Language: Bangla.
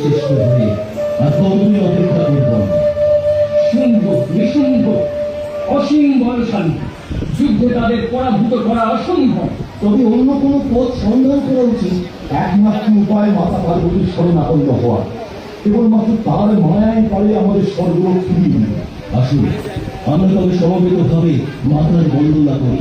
চেষ্টা করে আর কতদিন অপেক্ষা করব? শুম্ভ নিশুম্ভ অসীম বলশালী, যুদ্ধে তাদের পরাভূত করা অসম্ভব। তবে অন্য কোনো পথ সন্ধান করা উচিত। একমাত্র উপায় মাতা পার্বতীর শরণাপন্ন হওয়া। কেবলমাত্র তার মায়ায় পারে আমাদের স্বর্গ ফিরিয়ে দিবে। আসুন আমরা তবে সমবেত ভাবে মাতার বন্দনা করি।